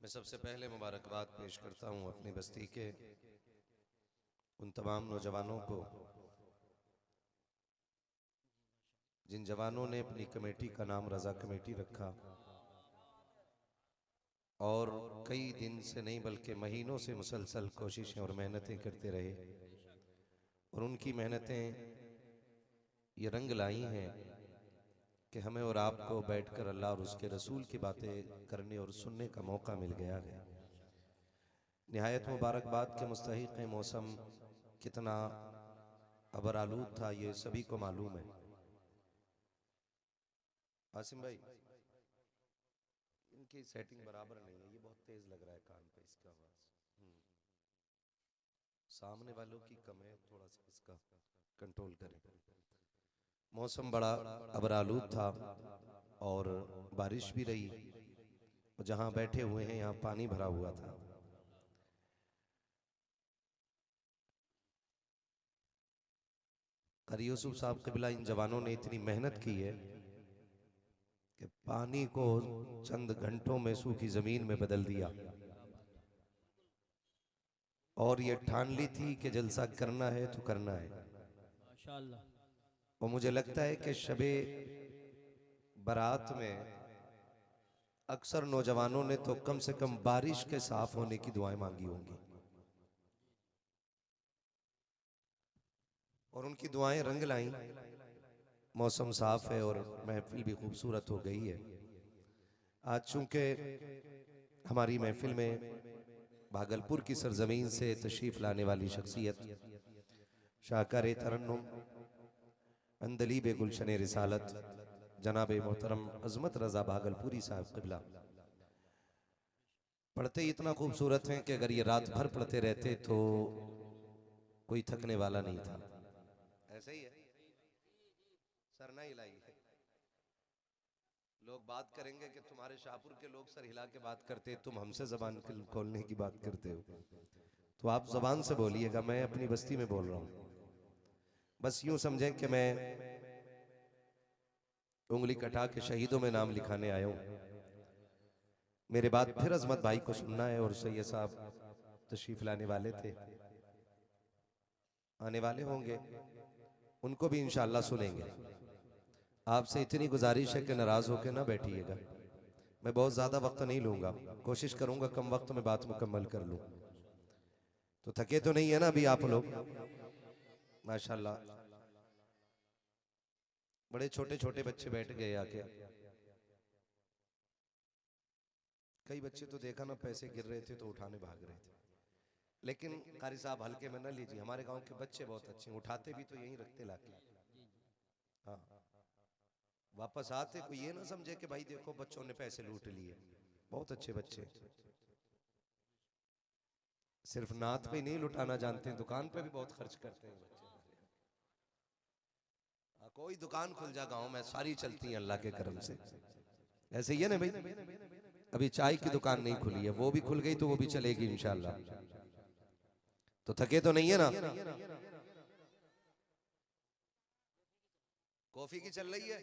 मैं सबसे पहले मुबारकबाद पेश करता हूँ अपनी बस्ती के उन तमाम नौजवानों को जिन जवानों ने अपनी कमेटी का नाम रज़ा कमेटी रखा और कई दिन से नहीं बल्कि महीनों से मुसलसल कोशिशें और मेहनतें करते रहे और उनकी मेहनतें ये रंग लाई हैं कि हमें और आपको बैठकर अल्लाह और उसके रसूल की बातें करने और सुनने का मौका मिल गया है। निहायत मुबारकबाद के मुस्तहिक मौसम कितना अबरालूद था ये सभी को मालूम है। आसिम भाई, इनकी सेटिंग बराबर नहीं है, ये बहुत तेज लग रहा है कान पे इसका आवाज। सामने वालों की कम है, थोड़ा सा इसका कंट्रोल करें। मौसम बड़ा अबरालूद था और बारिश भी रही और जहां बैठे हुए हैं यहाँ पानी भरा हुआ था। कारी यूसुफ साहब क़िबला, इन जवानों ने इतनी मेहनत की है कि पानी को चंद घंटों में सूखी जमीन में बदल दिया और ये ठान ली थी कि जलसा करना है तो करना है। माशाअल्लाह। और मुझे लगता है कि शबे बारात में अक्सर नौजवानों ने तो कम से कम बारिश के साफ होने की दुआएं मांगी होंगी और उनकी दुआएं रंग लाईं। मौसम साफ है और महफिल भी खूबसूरत हो गई है। आज चूंकि हमारी महफिल में भागलपुर की सरजमीन से तशरीफ लाने वाली शख्सियत शाहकार तरन्नुम अंदलीब गुलशन रिसालत जनाब मोहतरम अजमत रजा भागलपुरी साहब क़िबला पढ़ते इतना खूबसूरत हैं कि अगर ये रात भर पढ़ते रहते तो कोई थकने वाला नहीं था। ऐसे ही है, सर ना हिलाई। लोग बात करेंगे कि तुम्हारे शाहपुर के लोग सर हिला के बात करते, तुम हमसे जबान खोलने की बात करते हो, तो आप जबान से बोलिएगा। मैं अपनी बस्ती में बोल रहा हूं, बस यूं समझें कि मैं उंगली कटा के शहीदों में नाम लिखाने आया हूं। मेरे बाद फिर अजमत भाई को सुनना है और सैयद साहब तशरीफ लाने वाले थे, आने वाले होंगे, उनको भी इंशाअल्लाह सुनेंगे। आपसे इतनी गुजारिश है कि नाराज होकर ना बैठिएगा। मैं बहुत ज्यादा वक्त नहीं लूंगा, कोशिश करूंगा कम वक्त में बात मुकम्मल कर लूं। तो थके तो नहीं है ना अभी आप लोग? माशाल्लाह, बड़े छोटे छोटे बच्चे बैठ गए आके। कई बच्चे तो देखा ना, पैसे गिर रहे थे तो उठाने भाग रहे थे। लेकिन कारी साहब हल्के में न लीजिए, हमारे गांव के बच्चे बहुत अच्छे हैं, उठाते भी तो यहीं रखते लाके। हाँ, वापस आते कोई ये ना समझे कि भाई देखो बच्चों ने पैसे लूट लिए। बहुत अच्छे बच्चे, सिर्फ नात पे ही नहीं लुटाना जानते हैं, दुकान पे भी बहुत खर्च करते हैं बच्चे। कोई दुकान खुल जा गांव में, सारी चलती है अल्लाह के करम से। ऐसे ही है ना भाई? अभी चाय की दुकान नहीं खुली है, वो भी खुल गई तो वो भी चलेगी इंशाल्लाह। तो थके तो नहीं है ना? कॉफी की चल रही है।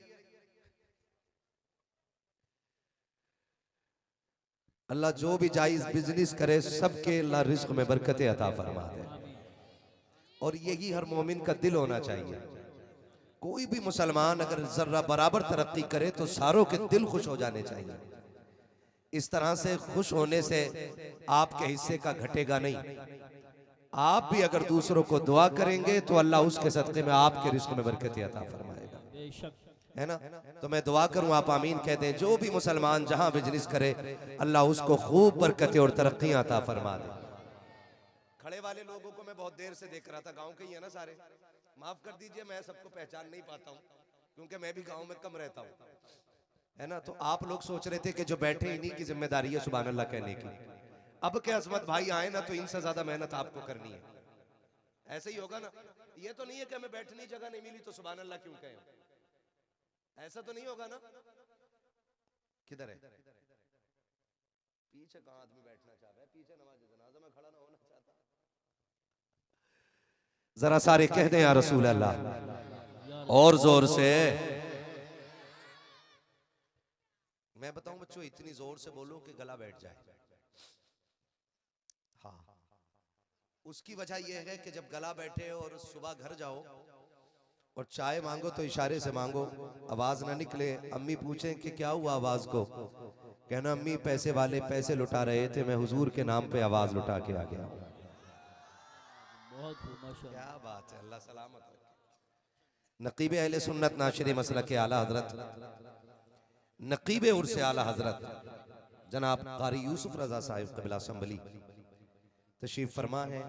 अल्लाह जो भी जायज बिजनेस करे सबके अल्लाह रिज्क में बरकत अता फरमा दे, और यही हर मोमिन का दिल होना चाहिए। कोई भी मुसलमान अगर जर्रा बराबर तरक्की करे तो सारों के दिल खुश हो जाने चाहिए। इस तरह से खुश होने से आपके हिस्से का घटेगा नहीं। आप भी अगर दूसरों को दुआ करेंगे तो अल्लाह उसके सदक़े में आपके रिज़्क़ में बरकत अता फरमाएगा, है ना? तो मैं दुआ करूं, आप आमीन कह दें। जो भी मुसलमान जहां बिजनेस करे अल्लाह उसको खूब बरकतें और तरक्कियां अता फरमा दे। खड़े वाले लोगों को मैं बहुत देर से देख रहा था, गांव के ही है ना सारे, माफ कर दीजिए मैं सबको पहचान नहीं पाता हूँ क्योंकि मैं भी गांव में कम रहता हूँ, है ना? तो आप लोग सोच रहे थे कि जो बैठे इन्हीं की जिम्मेदारी है सुभान अल्लाह कहने की। अब के अजमत भाई आए ना तो इनसे ज्यादा मेहनत आपको करनी है। ऐसे ही होगा ना? ये तो नहीं है कि हमें बैठने की जगह नहीं मिली तो सुभान अल्लाह क्यों कहें, ऐसा तो नहीं होगा ना? किधर है पीछे? कहां आदमी बैठना चाह रहा है पीछे? नमाज जनाजा में खड़ा ना होना चाहता? जरा सारे कह दें या रसूल अल्लाह और जोर से। मैं बताऊं बच्चों, इतनी जोर से बोलो कि गला बैठ जाए। हाँ, उसकी वजह यह है कि जब गला बैठे और सुबह घर जाओ और चाय मांगो तो इशारे से मांगो, आवाज ना निकले। अम्मी पूछें कि क्या हुआ आवाज को, कहना अम्मी पैसे वाले पैसे लुटा रहे थे, मैं हुजूर के नाम पे आवाज लुटा के आ गया। क्या बात है, अल्लाह सलामत रखे। नकीब अहले सुन्नत नाशिर मसलक के आला हजरत नकीब उर्स आला हजरत जनाब कारी यूसुफ रजा साहिब क़िबला संभली तशरीफ फरमा है।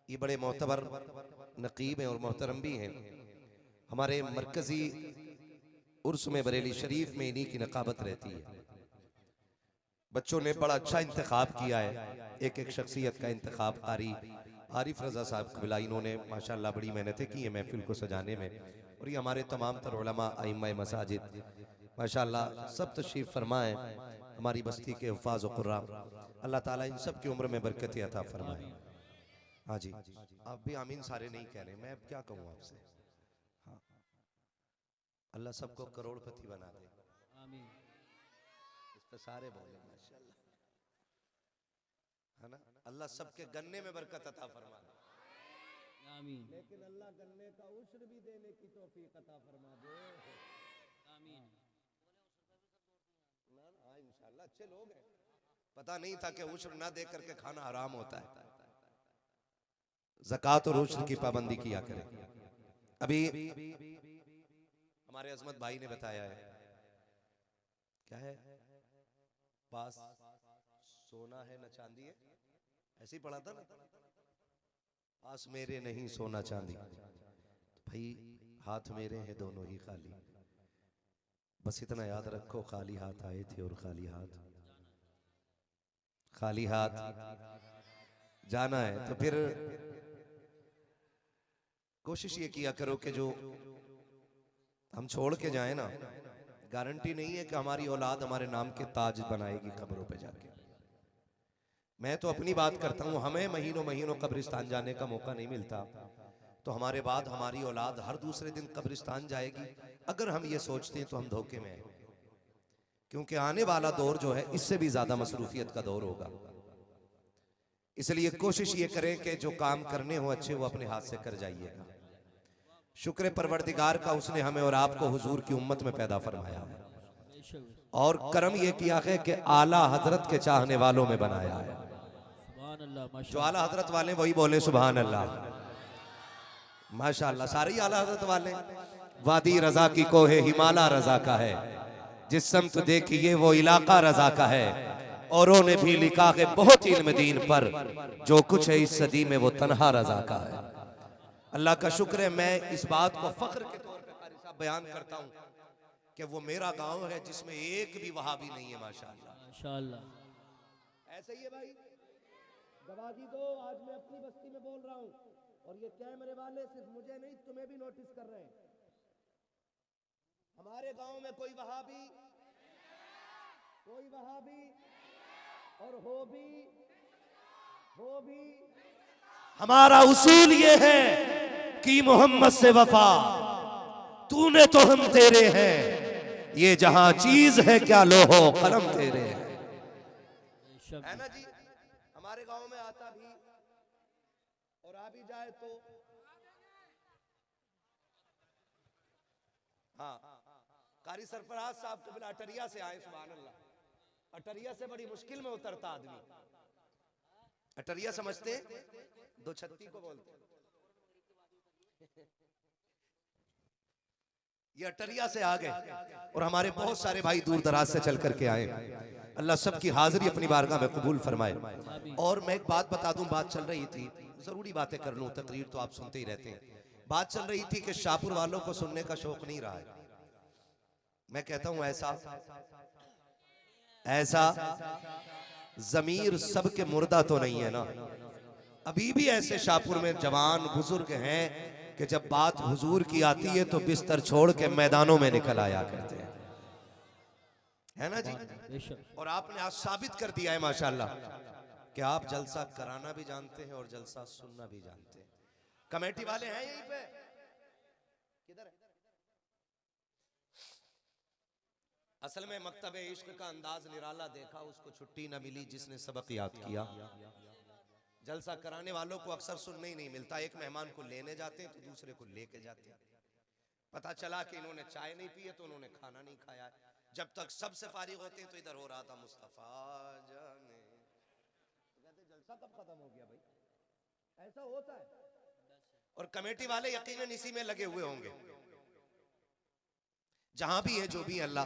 ये बड़े मोतबर नकीब हैं और मोहतरम भी हैं। हमारे मरकजी उर्स में बरेली शरीफ में इन्हीं की नकाबत रहती है। बच्चों ने बड़ा अच्छा इंतखाब किया है, एक एक शख्सियत का इंतखाब। कारी आरिफ रजा साहब क़िबला, इन्होंने माशाअल्लाह बड़ी मेहनतें की है महफिल को सजाने में। और ये हमारे तमाम तर उलमा अइम्मा मसाजिद माशाअल्लाह सब तशरीफ फरमाए, हमारी बस्ती के हुफ़ाज़ व क़ुर्रा, अल्लाह ताला इन सब की उम्र में बरकत अता फरमाए। हाँ जी, आप भी आमीन सारे नहीं कह रहे, मैं अब क्या कहूँ आपसे। हाँ, अल्लाह सबको करोड़पति बना दे, आमीन। इस पे सारे बोले माशाअल्लाह, है ना। अल्लाह सबके गन्ने में बरकत अता फरमा दे, आमीन। लेकिन अल्लाह गन्ने का उश्र भी देने की तौफीक अता फरमा दे, आमीन। हाँ इंशाअल्लाह, अच्छे लोग हैं। पता नहीं था कि उश्र ना दे करके खाना हराम होता है। ज़कात और उश्र की पाबंदी किया करें। अभी हमारे अजमत भाई ने बताया है, क्या है, पास सोना है न चांदी है, ऐसे ही पढ़ा था ना, पास मेरे नहीं सोना चांदी, तो भाई हाथ मेरे हैं दोनों ही खाली। बस इतना याद रखो, खाली हाथ आए थे और खाली हाथ जाना है। तो फिर कोशिश ये किया करो कि जो हम छोड़ के जाए ना, गारंटी नहीं है कि हमारी औलाद हमारे नाम के ताज बनाएगी कब्रों पे जाके। मैं तो अपनी बात करता हूँ, हमें महीनों महीनों कब्रिस्तान जाने का मौका नहीं मिलता, तो हमारे बाद हमारी औलाद हर दूसरे दिन कब्रिस्तान जाएगी। अगर हम ये सोचते हैं तो हम धोखे में हैं, क्योंकि आने वाला दौर जो है इससे भी ज्यादा मसरूफियत का दौर होगा। इसलिए कोशिश ये करें कि जो काम करने हो अच्छे वो अपने हाथ से कर जाइएगा। शुक्र परवरदिगार का, उसने हमें और आपको हुजूर की उम्मत में पैदा फरमाया है और करम यह किया है कि आला हजरत के चाहने वालों में बनाया है। जो आला हजरत वाले वही बोले सुभान अल्लाह, माशाअल्लाह। सारे ही आला हजरत वाले। वादी रजा की कोहे हिमाला रजा का है, जिस समत देखिए वो इलाका रजा का है। औरों ने भी लिखा है बहुत इल्म दीन पर, जो कुछ है इस सदी में वो तन्हा रजा का है। अल्लाह का शुक्र है, मैं इस बात को फख्र के तौर पे कारी साहब बयान करता हूँ कि वो मेरा गांव है जिसमें एक भी वहाबी नहीं है, माशाअल्लाह माशाअल्लाह। ऐसे ही है भाई, गवाही दो। आज मैं अपनी बस्ती में बोल रहा हूँ और ये कैमरे वाले सिर्फ मुझे नहीं तुम्हें भी नोटिस कर रहे हैं। हमारे गांव में कोई वहाबी और हो भी हमारा उसूल ये है कि मोहम्मद से वफा, तूने तो हम तेरे हैं, ये जहां चीज है क्या लोहो कलम तेरे हैं, है ना जी। हमारे गांव में आता भी और आ भी जाए तो हाँ, कारी सरफराज साहब को बिना अटरिया से आए, सुभान अल्लाह। अटरिया से बड़ी मुश्किल में उतरता आदमी। अटरिया समझते, दो छत्ती को बोलते। ये अटरिया से आ गए और हमारे बहुत सारे भाई दूर दराज से चल करके आए। अल्लाह सबकी हाजिरी अपनी बारगाह में कबूल फरमाए। और मैं एक बात बता दूं, बात चल रही थी, जरूरी बातें कर लूं, तकरीर तो आप सुनते ही रहते हैं। बात चल रही थी कि शाहपुर वालों को सुनने का शौक नहीं रहा है। मैं कहता हूं ऐसा जमीर सबके मुर्दा तो नहीं है ना। अभी भी ऐसे शाहपुर में जवान बुजुर्ग हैं कि जब बात हुजूर की आती है तो बिस्तर छोड़ के मैदानों में निकल आया करते हैं, है ना जी। और आपने आज साबित कर दिया है माशाल्लाह कि आप जलसा कराना भी जानते हैं और जलसा सुनना भी जानते हैं। कमेटी वाले हैं यहीं पे, किधर है? असल में मकतबे इश्क का अंदाज निराला देखा, उसको छुट्टी न मिली जिसने सबक याद किया। जलसा कराने वालों को अक्सर सुनने ही नहीं मिलता, एक मेहमान को लेने जाते हैं तो दूसरे को लेके जाते हैं। पता चला कि इन्होंने चाय नहीं पी है तो उन्होंने खाना नहीं खाया है। जब तक सबसे फारिग होते हैं तो इधर हो रहा था मुस्तफा जाने, तो कहते जलसा कब खत्म हो गया भाई, ऐसा होता है। और कमेटी वाले यकीनन इसी में लगे हुए होंगे। जहां भी है जो भी अल्लाह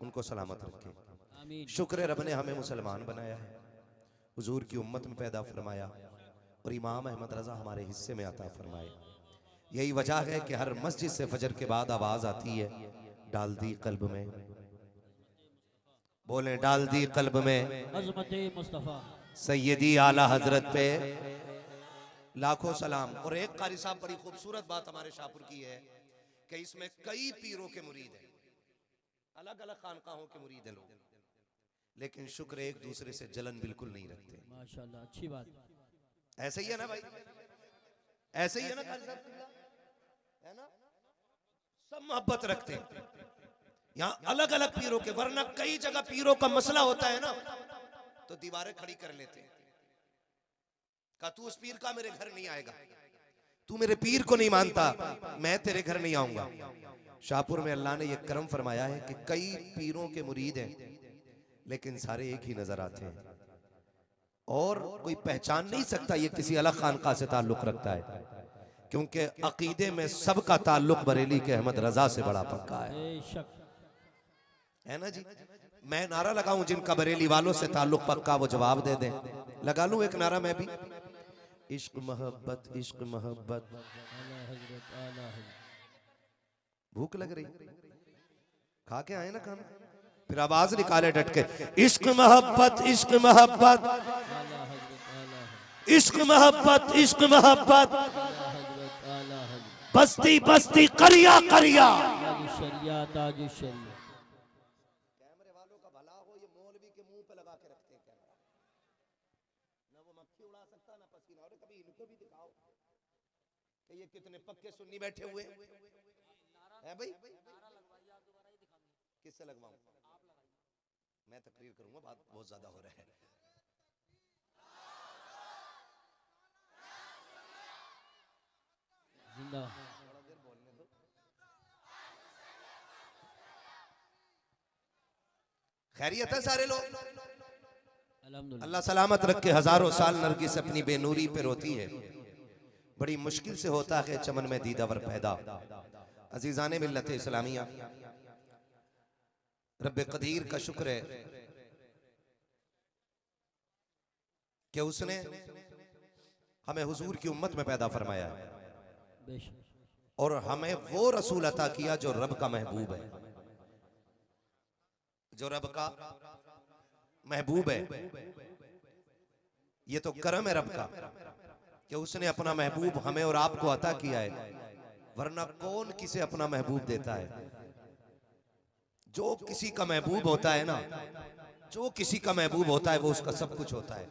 उनको सलामत रखे। शुक्र रब ने हमें मुसलमान बनाया है, हुजूर की उम्मत में पैदा फरमाया और इमाम अहमद रजा हमारे हिस्से में आता फरमाए। यही वजह है कि हर मस्जिद से फजर के बाद आवाज आती है, डाल दी कल्ब में, बोले डाल दी कल्ब में अज़मत मुस्तफा सैयदी आला हजरत पे लाखों सलाम। और एक कारी साहब बड़ी खूबसूरत बात हमारे शाहपुर की है कि इसमें कई पीरों के मुरीद हैं, अलग अलग खानकाहों के मुरीद हैं लोग, लेकिन शुक्र एक दूसरे से जलन बिल्कुल नहीं रखते। माशाल्लाह, अच्छी बात। ऐसे ही है ना भाई, ऐसे ही है ना कारी साहब, है ना, सब मोहब्बत रखते हैं। यहाँ अलग अलग पीरों के, वरना कई जगह पीरों का मसला होता है ना तो दीवारें खड़ी कर लेते हैं। का तू उस पीर का मेरे घर नहीं आएगा, तू मेरे पीर को नहीं मानता, मैं तेरे घर नहीं आऊंगा। शाहपुर में अल्लाह ने यह करम फरमाया है कि कई पीरों के मुरीद हैं लेकिन सारे एक ही नजर आते हैं और कोई पहचान नहीं सकता ये किसी अलग खानका से ताल्लुक रखता है, क्योंकि अकीदे में सबका ताल्लुक बरेली के अहमद रजा से बड़ा पक्का है ना जी। मैं नारा लगाऊं जिनका बरेली वालों से ताल्लुक पक्का, वो जवाब दे दें। लगा लूं एक नारा मैं भी, इश्क मोहब्बत इश्क मोहब्बत। भूख लग रही, खा के आए ना खाना, फिर आवाज निकाले डट के, इश्क मोहब्बत इश्क मोहब्बत इश्क मोहब्बत इश्क मोहब्बत, बस्ती बस्ती करिया करिया। कैमरे वालों का भला हो, ये मौलवी के मुंह पे लगा के रखते हैं कैमरा, ना वो मक्खी उड़ा सकता ना पसीना। और कभी इनको भी दिखाओ कि ये कितने पक्के सुन्नी बैठे हुए हैं भाई। किससे लगवाऊं? मैं तकरीर करूंगा, बात बहुत ज्यादा हो रहा है। थोड़ा देर बोलने दो। खैरियत है सारे लोग? अल्लाह सलामत रखे। हजारों साल नरगिस अपनी बेनूरी पे रोती है, बड़ी मुश्किल से होता है चमन में दीदावर पैदा। अजीजाने मिल्लत इस्लामिया, रब्बे कदीर का शुक्र है कि उसने हमें हुजूर की उम्मत में पैदा फरमाया और हमें वो रसूल अता किया जो रब का महबूब है, जो रब का महबूब है। ये तो करम है रब का कि उसने अपना महबूब हमें और आपको अता किया है, वरना कौन किसे अपना महबूब देता है। जो किसी का महबूब होता है ना, जो किसी का महबूब होता है वो उसका सब कुछ होता है।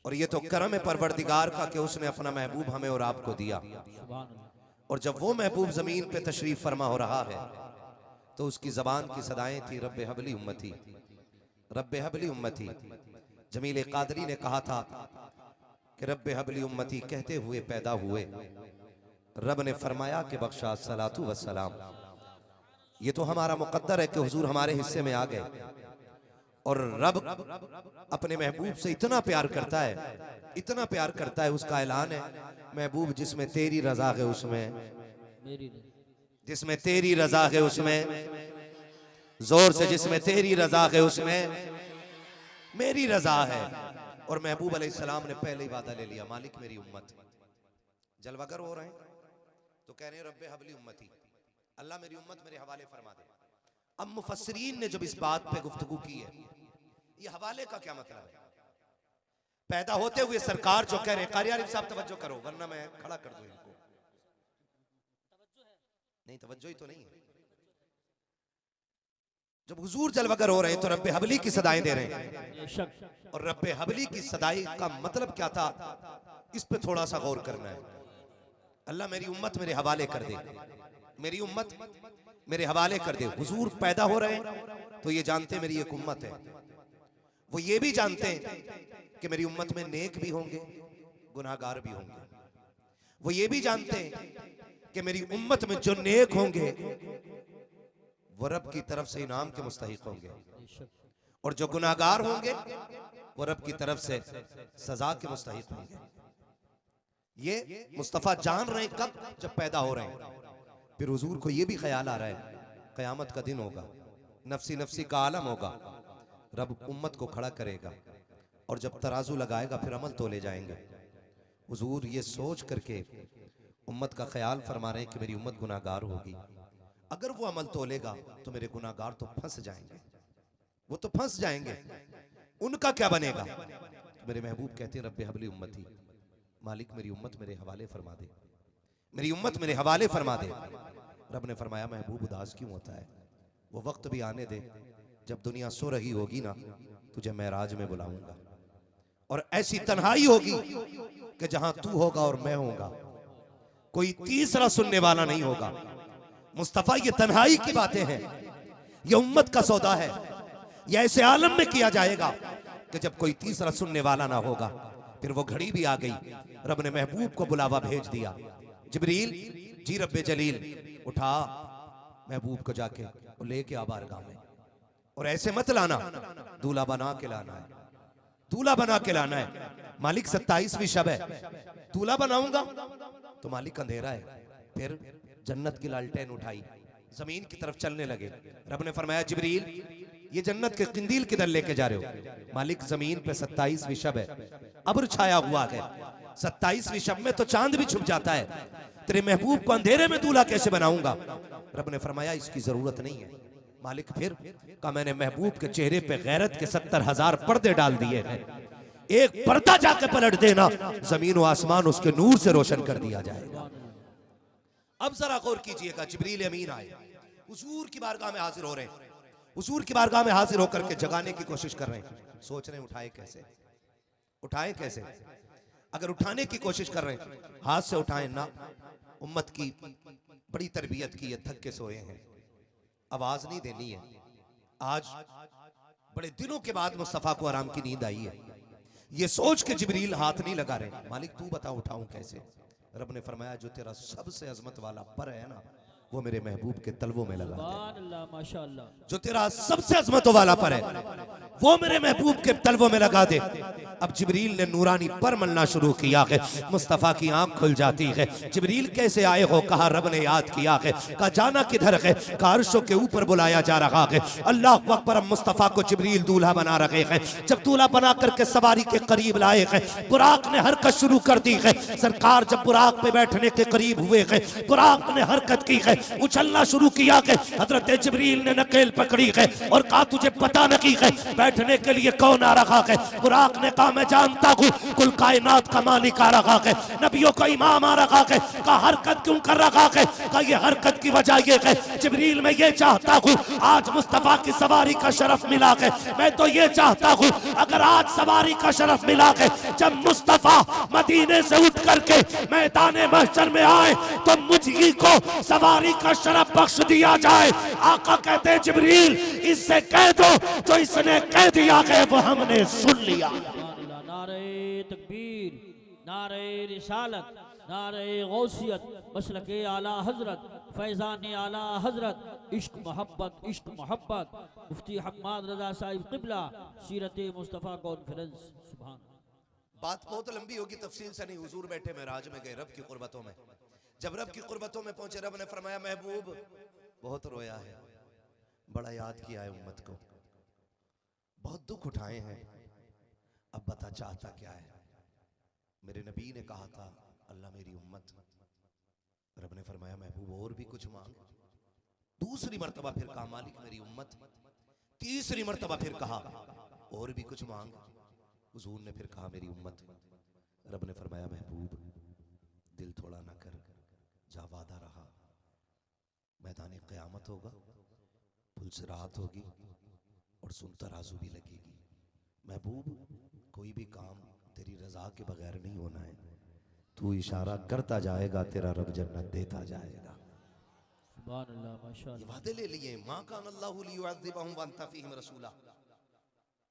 और ये तो करम है परवरदिगार का कि उसने अपना महबूब हमें और आपको दिया। और जब वो महबूब जमीन पे तशरीफ फरमा हो रहा है तो उसकी जबान की सदाएं थी, रब्बे हबली उम्मती रब्बे हबली उम्मती। जमील कादरी ने कहा था कि रब्बे हबली उम्मती कहते हुए पैदा हुए, रब ने फरमाया कि बख्शा सलातु वस्सलाम। ये तो हमारा मुकद्दर है कि हुजूर हमारे हिस्से में आ गए। और रब अपने महबूब से इतना प्यार करता है, इतना प्यार करता है, उसका ऐलान है, महबूब जिसमें तेरी रजा है उसमें, जिसमें तेरी रजा है उसमें, जोर से जिसमें तेरी रजा है उसमें मेरी रजा है। और महबूब अलैहिस्सलाम ने पहले ही वादा ले लिया, मालिक मेरी उम्मत। जलवागर हो रहे हैं तो कह रहे हैं रब्बे हबली उम्मती, अल्लाह मेरी उम्मत मेरे हवाले फरमा दे। अब मुफस्सिरीन ने जब इस बात पे गुफ्तगू की है, ये हवाले का क्या मतलब है? पैदा होते हुए सरकार जो कह रहे हैं, कारी आरिफ साहब तवज्जो करो वरना मैं खड़ा कर दूं इनको। नहीं तवज्जो ही तो नहीं है। जब हुजूर जलवागर हो रहे हैं तो रब्बे हबली की सदाएं दे रहे हैं, और रब्बे हबली की सदाई का मतलब क्या था, इस पे थोड़ा सा गौर करना है। अल्लाह मेरी उम्मत मेरे हवाले कर दे, मेरी उम्मत मेरे हवाले कर दे। हुजूर पैदा हो रहे हैं तो ये जानते मेरी एक उम्मत है, वो ये भी जानते हैं कि मेरी उम्मत में नेक भी होंगे, गुनाहगार भी होंगे। वो ये भी जानते हैं कि मेरी उम्मत में जो नेक होंगे वो रब की तरफ से इनाम के मुस्तहिक होंगे, और जो गुनाहगार होंगे वो रब की तरफ से सजा के मुस्तहिक होंगे। ये मुस्तफा जान रहे हैं कब, जब पैदा हो रहे हैं। फिर हुजूर को ये भी ख्याल आ रहा है कयामत का दिन होगा, नफसी नफसी का आलम होगा, रब उम्मत को खड़ा करेगा और जब तराजू लगाएगा फिर अमल तोले जाएंगे। हुजूर ये सोच करके उम्मत का ख्याल फरमा रहे हैं कि मेरी उम्मत गुनाहगार होगी, अगर वो अमल तोलेगा तो मेरे गुनाहगार तो फंस जाएंगे, वो तो फंस जाएंगे, उनका क्या बनेगा। तो मेरे महबूब कहते हैं रब्बे हबली उम्मती, मालिक मेरी उम्मत मेरे हवाले फरमा दे, मेरी उम्मत मेरे हवाले फरमा दे। रब ने फरमाया महबूब उदास क्यों होता है, वो वक्त भी आने दे जब दुनिया सो रही होगी ना, तुझे महराज में बुलाऊंगा और ऐसी तन्हाई होगी कि जहां तू होगा और मैं होगा, कोई तीसरा सुनने वाला नहीं होगा। मुस्तफा ये तन्हाई की बातें हैं, ये उम्मत का सौदा है, ये ऐसे आलम में किया जाएगा कि जब कोई तीसरा सुनने वाला ना होगा। फिर वो घड़ी भी आ गई, रब ने महबूब को बुलावा भेज दिया, जिब्रील जी रब्बे जलील उठा महबूब को जाके वो लेके आ बारगाह में, और ऐसे मत लाना, दूल्हा बना के लाना है, दूल्हा बना के लाना है। मालिक 27वीं शब है, दूल्हा बनाऊंगा तो मालिक अंधेरा है। फिर जन्नत की लालटेन उठाई, जमीन की तरफ चलने लगे। रब ने फरमाया जिब्रील ये जन्नत के किंदील किधर लेके जा रहे हो। मालिक जमीन पे 27वीं शब है, अब्र छाया हुआ है, 27वीं शब में तो चांद भी छुप जाता है, तेरे महबूब को अंधेरे में दूल्हा कैसे बनाऊंगा। रब ने फरमाया इसकी जरूरत नहीं है। मालिक फिर कहा मैंने महबूब के चेहरे पे गैरत के 70,000 पर्दे डाल दिए हैं, एक पर्दा जाके पलट देना, जमीन व आसमान उसके नूर से रोशन कर दिया जाएगा। अब जरा गौर कीजिएगा, जिब्रील अमीन आए, हुजूर की बारगाह में हाजिर हो रहे हैं, हुजूर की बारगाह में हाजिर होकर के जगाने की कोशिश कर रहे हैं, सोच रहे हैं उठाए कैसे, उठाए कैसे। अगर उठाने की कोशिश कर रहे हैं हाथ से उठाएं ना, उम्मत की बड़ी तरबियत की है, थक के सोए हैं, आवाज नहीं देनी है। आज बड़े दिनों के बाद मुस्तफा को आराम की नींद आई है, ये सोच के जिब्रील हाथ नहीं लगा रहे। मालिक तू बता उठाऊं कैसे। रब ने फरमाया जो तेरा सबसे अजमत वाला पर है ना, वो मेरे महबूब के तलवों में लगा दे। माशाअल्लाह, जो तेरा सबसे अजमतों वाला पर है वो मेरे महबूब के तलवों में लगा दे। अब जिब्रील ने नूरानी पर मलना शुरू किया है, मुस्तफा की आंख खुल जाती है। जिब्रील कैसे आए हो, कहा रब ने याद किया है, कहा जाना किधर है, कहा अर्शों के ऊपर बुलाया जा रहा है। अल्लाह अकबर, मुस्तफा को जिब्रील दूल्हा बना रहे हैं। जब दूल्हा बना करके सवारी के करीब लाए हैं, बुराक ने हरकत शुरू कर दी है। सरकार जब बुराक पे बैठने के करीब हुए हैं, बुराक ने हरकत की है, उछलना शुरू किया है। हजरत जिब्रील ने नकेल पकड़ी है और कहा तुझे पता नहीं है बैठने के लिए कौन आ रहा है। बुराक ने कहा मैं जानता हूँ, कुल कायनात का मालिक आ रहा है, नबियों का इमाम आ रहा है। कहा हरकत क्यों कर रहा है, कहा ये हरकत की वजह ये है जिब्रील मैं ये चाहता हूँ आज मुस्तफा की सवारी का शरफ मिला है। मैं तो ये चाहता हूँ अगर आज सवारी का शरफ मिला है, जब मुस्तफा मदीने से उठ करके मैदान महशर में आए तो मुझी को सवारी का शरफ बख्श दिया जाए। आका कहते हैं जिब्रील इससे कह दो जो इसने कह दिया है वो हमने सुन लिया। नारे तकबीर, नारे रिसालत, नारे गौसियत, मसलके आला हजरत, फैजान आला हजरत, इश्क मोहब्बत, इश्क मोहब्बत, मुफ्ती हम्माद रजा साहिब किबला, सीरत मुस्तफ़ा कॉन्फ्रेंस। सुभान। बात बहुत लंबी होगी, तफसील से नहीं। हुजूर बैठे महराज में गए रब की कुर्बतों में, जब रब की कुर्बतों में पहुंचे रब ने फरमाया महबूब बहुत रोया है, बड़ा याद किया है उम्मत को, बहुत दुख उठाए हैं, अब बता चाहता क्या है। मेरे नबी ने कहा था अल्लाह मेरी उम्मत। रब ने फरमाया महबूब और भी कुछ मांग। दूसरी मर्तबा फिर कहा मालिक मेरी उम्मत। तीसरी मर्तबा फिर कहा और भी कुछ मांग। हुजूर ने फिर कहा मेरी उम्मत। रब ने फरमाया महबूब दिल थोड़ा ना कर, जा वादा रहा, मैदान क़यामत होगा, पुल से राहत होगी और सुन तराजू भी लगेगी। महबूब कोई भी काम तेरी रजा के बगैर नहीं होना है, तू इशारा करता जाएगा तेरा रब जन्नत देता जाएगा। सुभान अल्लाह ये माशाअल्लाह। वादे ले लिए, माँ कान अल्लाहु लियुअज़्ज़िबहुम व अंत फीहिम रसूला।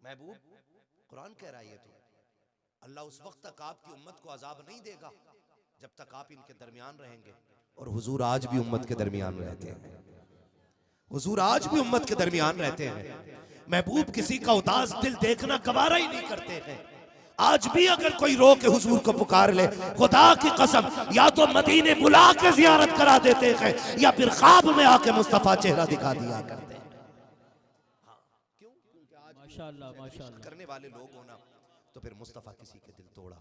महबूब कुरान कह रहा है ये तो अल्लाह उस वक्त तक आपकी उम्मत को अजाब नहीं देगा जब तक आप इनके दरमियान रहेंगे। और हुजूर आज भी उम्मत के दरमियान रहते हैं, हुजूर आज भी उम्मत के दरमियान रहते हैं। महबूब किसी का उदास दिल देखना गवारा ही नहीं करते हैं। आज भी अगर कोई रो के हुजूर को पुकार ले, खुदा की कसम या तो मदीने बुला के जियारत करा देते हैं या फिर ख्वाब में आके मुस्तफा चेहरा दिखा दिया करते हैं। हाँ, क्यों? क्योंकि आज माशाअल्लाह माशाअल्लाह। करने वाले लोग हो ना, तो फिर मुस्तफा किसी के दिल तोड़ा